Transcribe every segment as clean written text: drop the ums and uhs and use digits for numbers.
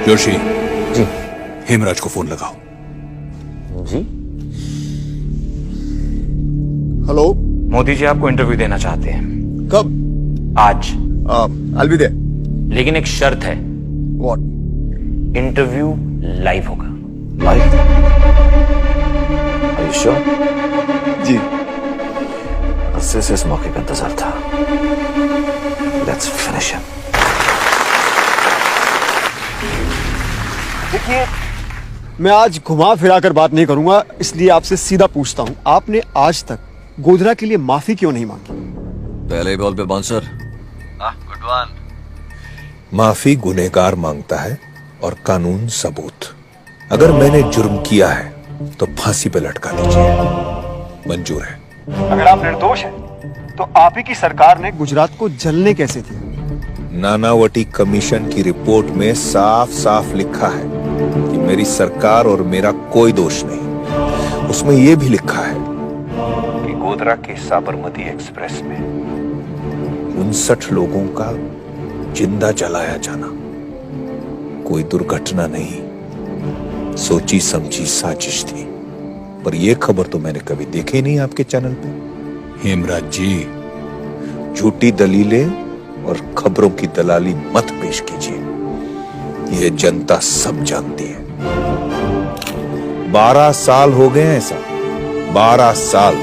जोशी जी। हेमराज को फोन लगाओ। जी। हेलो। मोदी जी आपको इंटरव्यू देना चाहते हैं। कब? आज। I'll be there. लेकिन एक शर्त है, What? इंटरव्यू लाइव होगा। Live? Are you sure? जी। अरसे से इस मौके का इंतजार था। Let's finish him. देखिए, मैं आज घुमा फिरा कर बात नहीं करूंगा, इसलिए आपसे सीधा पूछता हूं, आपने आज तक गोधरा के लिए माफी क्यों नहीं मांगी? पहले बॉल पे बाउंसर। Good one. माफी गुनहगार मांगता है और कानून सबूत। अगर मैंने जुर्म किया है तो फांसी पे लटका दीजिए, मंजूर है। अगर आप निर्दोष हैं, तो आप ही की सरकार ने गुजरात को जलने कैसे दिया? नानावटी कमीशन की रिपोर्ट में साफ साफ लिखा है कि मेरी सरकार और मेरा कोई दोष नहीं। उसमें यह भी लिखा है कि गोधरा के साबरमती एक्सप्रेस में 59 लोगों का जिंदा जलाया जाना कोई दुर्घटना नहीं, सोची समझी साजिश थी। पर यह खबर तो मैंने कभी देखी नहीं आपके चैनल पे। हेमराज जी, झूठी दलीलें और खबरों की दलाली मत पेश कीजिए, यह जनता सब जानती है। 12 साल हो गए हैं ऐसा, 12 साल।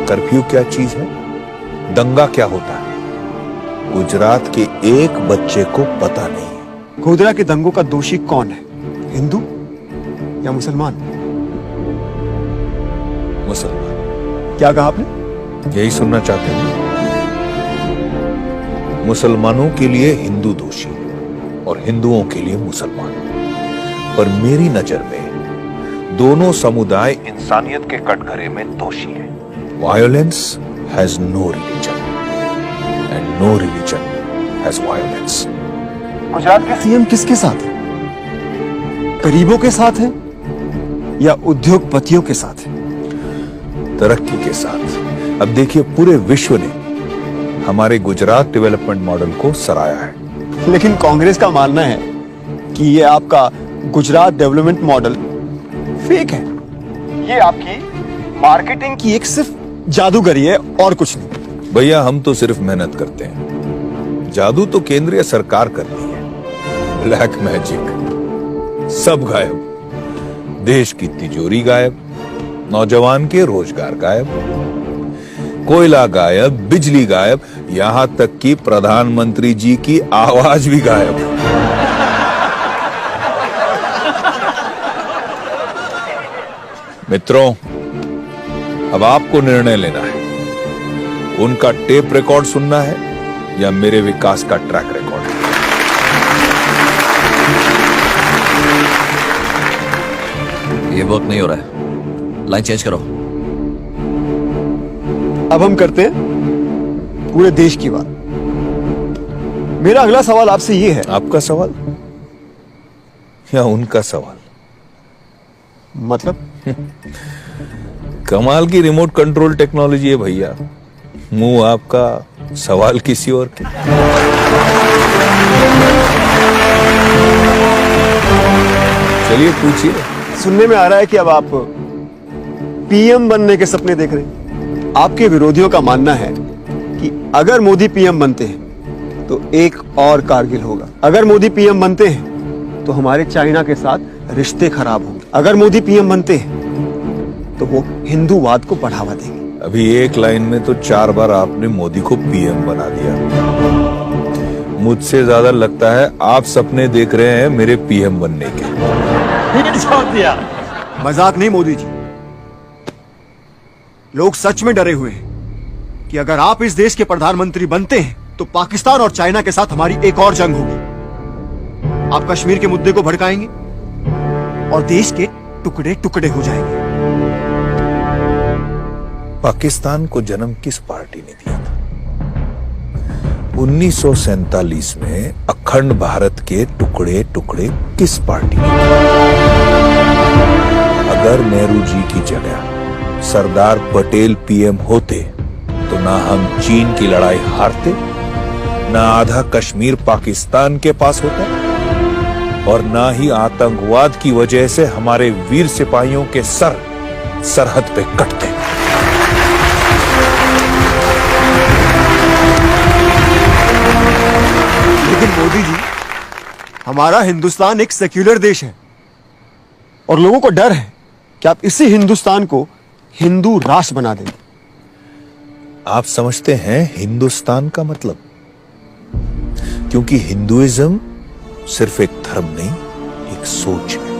कर्फ्यू क्या चीज है, दंगा क्या होता है, गुजरात के एक बच्चे को पता नहीं है। गोधरा के दंगों का दोषी कौन है, हिंदू या मुसलमान? मुसलमान। क्या कहा आपने? यही सुनना चाहते हैं? मुसलमानों के लिए हिंदू दोषी और हिंदुओं के लिए मुसलमान। पर मेरी नजर में दोनों समुदाय इंसानियत के कटघरे में दोषी हैं। Violence has no religion and no religion has violence. Gujarat के सीएम किसके साथ है? गरीबों के साथ है या उद्योगपतियों के साथ है? तरक्की के साथ। अब देखिए, पूरे विश्व ने हमारे गुजरात डेवलपमेंट मॉडल को सराहा है। लेकिन कांग्रेस का मानना है कि ये आपका गुजरात डेवलपमेंट मॉडल फेक है, ये आपकी मार्केटिंग की एक सिर्फ जादूगरी है और कुछ नहीं। भैया, हम तो सिर्फ मेहनत करते हैं, जादू तो केंद्रीय सरकार करती है। ब्लैक मैजिक सब गायब, देश की तिजोरी गायब, नौजवान के रोजगार गायब, कोयला गायब, बिजली गायब, यहां तक कि प्रधानमंत्री जी की आवाज भी गायब। मित्रों, अब आपको निर्णय लेना है, उनका टेप रिकॉर्ड सुनना है या मेरे विकास का ट्रैक रिकॉर्ड। ये वर्क नहीं हो रहा है, लाइन चेंज करो। अब हम करते हैं पूरे देश की बात। मेरा अगला सवाल आपसे ये है। आपका सवाल या उनका सवाल? मतलब? कमाल की रिमोट कंट्रोल टेक्नोलॉजी है भैया, मुंह आपका, सवाल किसी और के। चलिए पूछिए। सुनने में आ रहा है कि अब आप पीएम बनने के सपने देख रहे हैं। आपके विरोधियों का मानना है कि अगर मोदी पीएम बनते हैं तो एक और कारगिल होगा। अगर मोदी पीएम बनते हैं तो हमारे चाइना के साथ रिश्ते खराब होंगे। अगर मोदी पीएम बनते हैं तो वो हिंदूवाद को बढ़ावा देंगे। अभी एक लाइन में तो 4 बार आपने मोदी को पीएम बना दिया। मुझसे ज्यादा लगता है आप सपने देख रहे हैं मेरे पीएम बनने के। मजाक नहीं मोदी जी, लोग सच में डरे हुए हैं कि अगर आप इस देश के प्रधानमंत्री बनते हैं तो पाकिस्तान और चाइना के साथ हमारी एक और जंग होगी। आप कश्मीर के मुद्दे को भड़काएंगे और देश के टुकड़े टुकड़े हो जाएंगे। पाकिस्तान को जन्म किस पार्टी ने दिया था? 1947 में अखंड भारत के टुकड़े टुकड़े किस पार्टी ने दिया? अगर नेहरू जी की जगह सरदार पटेल पीएम होते तो ना हम चीन की लड़ाई हारते, ना आधा कश्मीर पाकिस्तान के पास होता, और ना ही आतंकवाद की वजह से हमारे वीर सिपाहियों के सर सरहद पे कटते। लेकिन मोदी जी, हमारा हिंदुस्तान एक सेक्युलर देश है और लोगों को डर है कि आप इसी हिंदुस्तान को हिंदू राष्ट्र बना देंगे। आप समझते हैं हिंदुस्तान का मतलब? क्योंकि हिंदुइज्म सिर्फ एक धर्म नहीं, एक सोच है।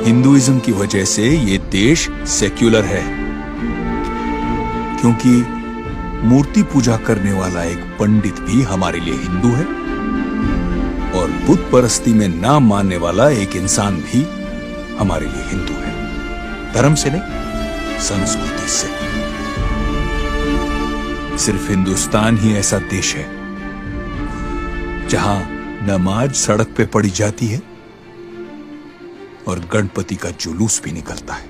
हिंदुइज्म की वजह से ये देश सेक्युलर है, क्योंकि मूर्ति पूजा करने वाला एक पंडित भी हमारे लिए हिंदू है और बुत परस्ती में ना मानने वाला एक इंसान भी हमारे लिए हिंदू है। धर्म से नहीं, संस्कृति से। सिर्फ हिंदुस्तान ही ऐसा देश है जहां नमाज सड़क पे पढ़ी जाती है और गणपति का जुलूस भी निकलता है।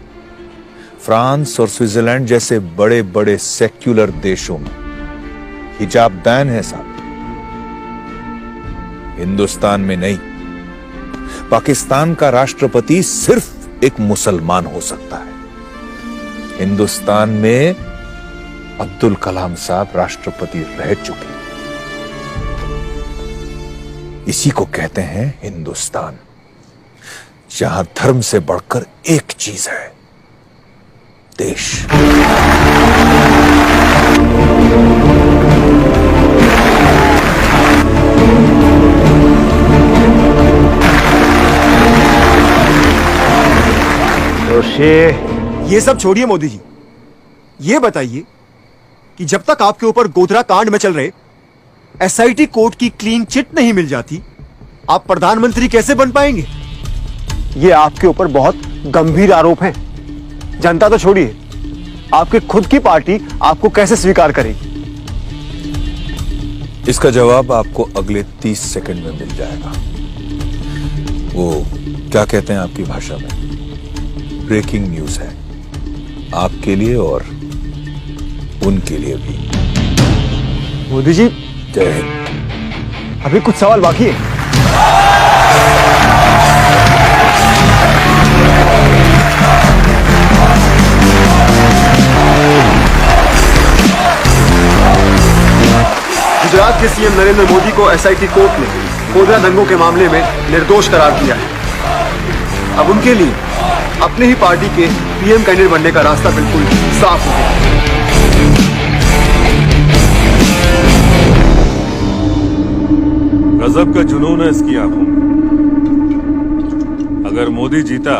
फ्रांस और स्विट्जरलैंड जैसे बड़े बड़े सेक्युलर देशों में हिजाब बैन है साहब, हिंदुस्तान में नहीं। पाकिस्तान का राष्ट्रपति सिर्फ एक मुसलमान हो सकता है। हिंदुस्तान में अब्दुल कलाम साहब राष्ट्रपति रह चुके। इसी को कहते हैं हिंदुस्तान, जहां धर्म से बढ़कर एक चीज है, देश। ये सब छोड़िए मोदी जी, ये बताइए कि जब तक आपके ऊपर गोधरा कांड में चल रहे एसआईटी कोर्ट की क्लीन चिट नहीं मिल जाती, आप प्रधानमंत्री कैसे बन पाएंगे? ये आपके ऊपर बहुत गंभीर आरोप हैं। जनता तो छोड़िए, आपकी खुद की पार्टी आपको कैसे स्वीकार करेगी? इसका जवाब आपको अगले 30 सेकंड में मिल जाएगा। वो क्या कहते हैं आपकी भाषा में, ब्रेकिंग न्यूज है, आपके लिए और उनके लिए भी। मोदी जी, जय हिंद। अभी कुछ सवाल बाकी है। गुजरात के सीएम नरेंद्र मोदी को एसआईटी कोर्ट ने गोधरा दंगों के मामले में निर्दोष करार दिया है। अब उनके लिए अपने ही पार्टी के पीएम कैंडिडेट बनने का रास्ता बिल्कुल साफ हो गया। गजब का जुनून है इसकी आंखों में। अगर मोदी जीता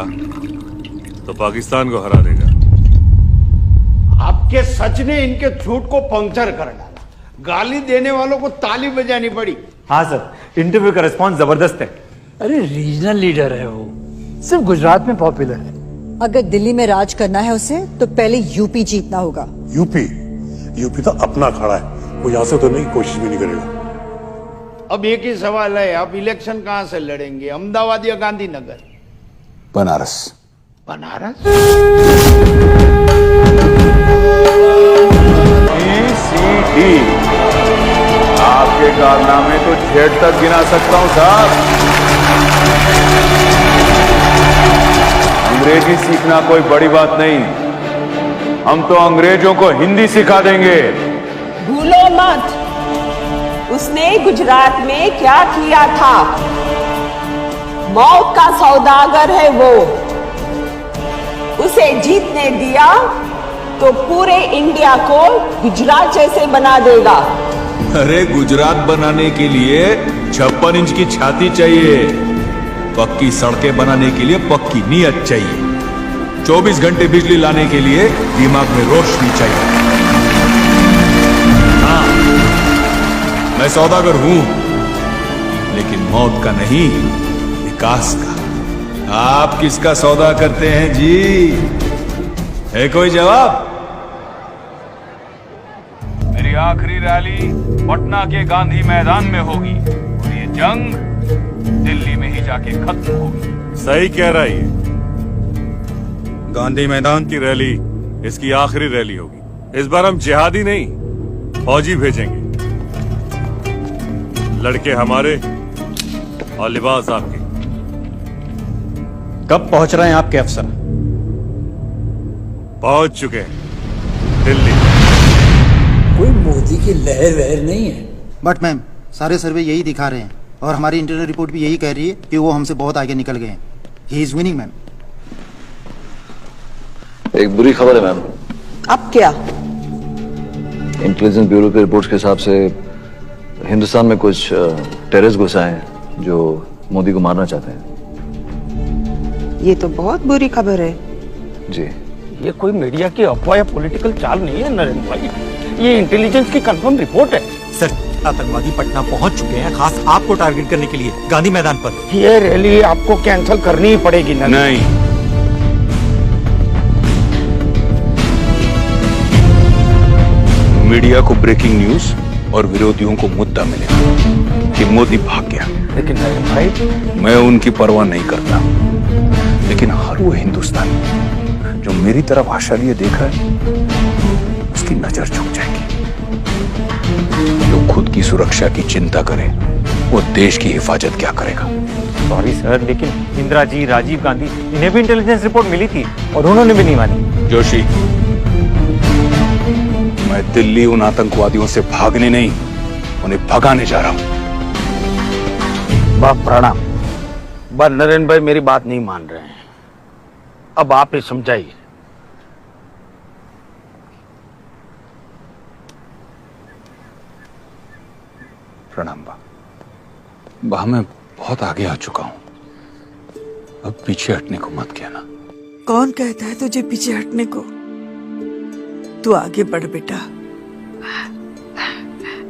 तो पाकिस्तान को हरा देगा। आपके सच ने इनके झूठ को पंक्चर कर डाला। गाली देने वालों को ताली बजानी पड़ी। हाँ सर, इंटरव्यू का रिस्पॉन्स जबरदस्त है। अरे रीजनल लीडर है वो, सिर्फ गुजरात में पॉपुलर है। अगर दिल्ली में राज करना है उसे तो पहले यूपी जीतना होगा। यूपी तो अपना खड़ा है, वो यहां से तो नहीं, कोशिश भी नहीं करेगा। अब एक ही सवाल है, आप इलेक्शन कहां से लड़ेंगे, अहमदाबाद या गांधीनगर? बनारस। बनारस? आपके कारनामे तो छेड़ तक गिना सकता हूं साहब। अंग्रेजी सीखना कोई बड़ी बात नहीं, हम तो अंग्रेजों को हिंदी सिखा देंगे। भूलो मत उसने गुजरात में क्या किया था। मौत का सौदागर है वो। उसे जीतने दिया तो पूरे इंडिया को गुजरात जैसे बना देगा। अरे गुजरात बनाने के लिए 56 इंच की छाती चाहिए, पक्की सड़कें बनाने के लिए पक्की नीयत चाहिए, 24 घंटे बिजली लाने के लिए दिमाग में रोशनी चाहिए। हाँ, मैं सौदागर हूं, लेकिन मौत का नहीं, विकास का। आप किसका सौदा करते हैं जी? है कोई जवाब? मेरी आखिरी रैली पटना के गांधी मैदान में होगी और ये जंग दिल्ली में ही जाके खत्म होगी। सही कह रहा है ये। गांधी मैदान की रैली इसकी आखिरी रैली होगी। इस बार हम जिहादी नहीं, फौजी भेजेंगे। लड़के हमारे, और लिबास आपकी। कब पहुंच रहे हैं आपके अफसर? पहुंच चुके हैं दिल्ली। कोई मोदी की लहर वहर नहीं है। बट मैम, सारे सर्वे यही दिखा रहे हैं और हमारी इंटरनल रिपोर्ट भी यही कह रही है कि वो हमसे बहुत आगे निकल गए हैं। He is winning ma'am. एक बुरी खबर है मैम। अब क्या? इंटेलिजेंस ब्यूरो के रिपोर्ट्स के हिसाब से हिंदुस्तान में कुछ टेररिस्ट घुस आए हैं जो मोदी को मारना चाहते हैं। ये तो बहुत बुरी खबर है। जी। ये कोई मीडिया की अफवाह या पॉलिटिकल चाल नहीं है नरेंद्र भाई, ये इंटेलिजेंस की कंफर्म रिपोर्ट है। सर, आतंकवादी पटना पहुंच चुके हैं, खास आपको टारगेट करने के लिए गांधी मैदान पर। ये रैली आपको कैंसिल करनी ही पड़ेगी ना? नहीं, मीडिया को ब्रेकिंग न्यूज और विरोधियों को मुद्दा मिलेगा कि मोदी भाग गया। लेकिन नरेंद्र भाई, मैं उनकी परवाह नहीं करता, लेकिन हर वो हिंदुस्तानी जो मेरी तरफ आशा लिए देख रहा है उसकी नजर झुक जाएगी। जो खुद की सुरक्षा की चिंता करे वो देश की हिफाजत क्या करेगा? सॉरी सर, लेकिन इंदिरा जी, राजीव गांधी, इन्हें भी इंटेलिजेंस रिपोर्ट मिली थी और उन्होंने भी नहीं मानी। जोशी, मैं दिल्ली उन आतंकवादियों से भागने नहीं, उन्हें भगाने जा रहा हूं। बाप प्रणाम। बस नरेंद्र भाई मेरी बात नहीं मान रहे हैं, अब आप ही समझाइए। प्रणाम बा, मैं बहुत आगे आ चुका हूं, अब पीछे हटने को मत कहना। कौन कहता है तुझे पीछे हटने को? तू आगे बढ़ बेटा।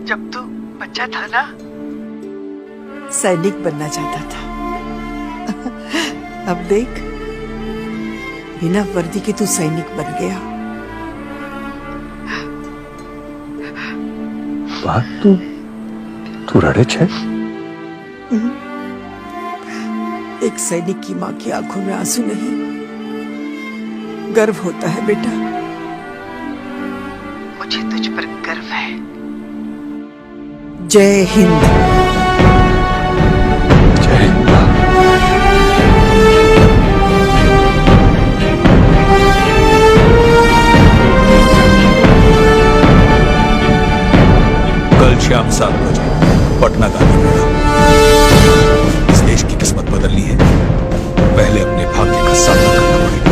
जब तू बच्चा था ना, सैनिक बनना चाहता था। अब देख, बिना वर्दी के तू सैनिक बन गया। बात तू रड़े छे? एक सैनिक की माँ की आंखों में आंसू नहीं, गर्व होता है बेटा। मुझे तुझ पर गर्व है। जय हिंद। जय हिंद। कल शाम 7 बजे पटना गांधी मैदान। इस देश की किस्मत बदलनी है, पहले अपने भाग्य का सामना करना पड़ेगा।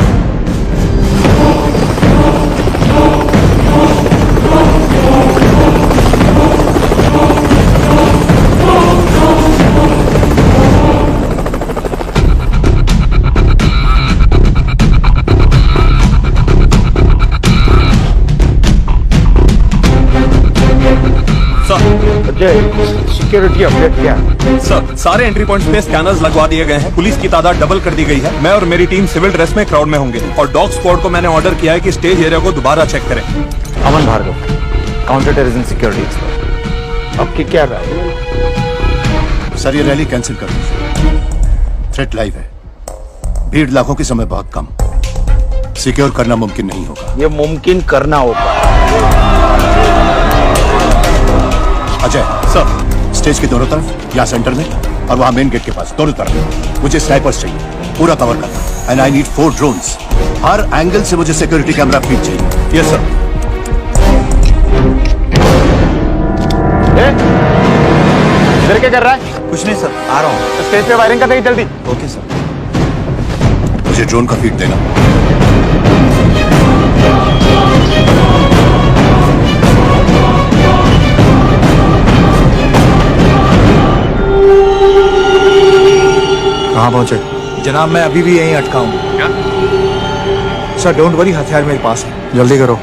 सिक्योरिटी अपडेट क्या है? सर, सारे एंट्री पॉइंट्स पे स्कैनर्स लगवा दिए गए हैं। पुलिस की तादाद डबल कर दी गई है। मैं और मेरी टीम सिविल ड्रेस में क्राउड में होंगे और डॉग स्क्वाड को मैंने ऑर्डर किया है कि स्टेज एरिया को दोबारा चेक करें। Aman Bhargava, counter terrorism security expert. आपकी क्या राय है? सर, ये रैली कैंसिल कर दीजिए। थ्रेट लाइव है, भीड़ लाखों के समय बहुत कम, सिक्योर करना मुमकिन नहीं होगा। ये मुमकिन करना होगा। अजय सर, स्टेज के दोनों तरफ, या सेंटर में और वहां मेन गेट के पास, दोनों तरफ मुझे स्नाइपर्स चाहिए, पूरा कवर करना। And I need 4 drones. Her angle से मुझे सिक्योरिटी कैमरा फीड चाहिए। Yes sir. इधर क्या कर रहा है? कुछ नहीं सर, आ रहा हूँ। स्टेज पे वायरिंग कर देगी जल्दी। Okay sir. मुझे ड्रोन का फीड देना। कहाँ पहुंचे? जनाब, मैं अभी भी यहीं अटका हूँ। सर, डोंट वरी, हथियार मेरे पास है। जल्दी करो।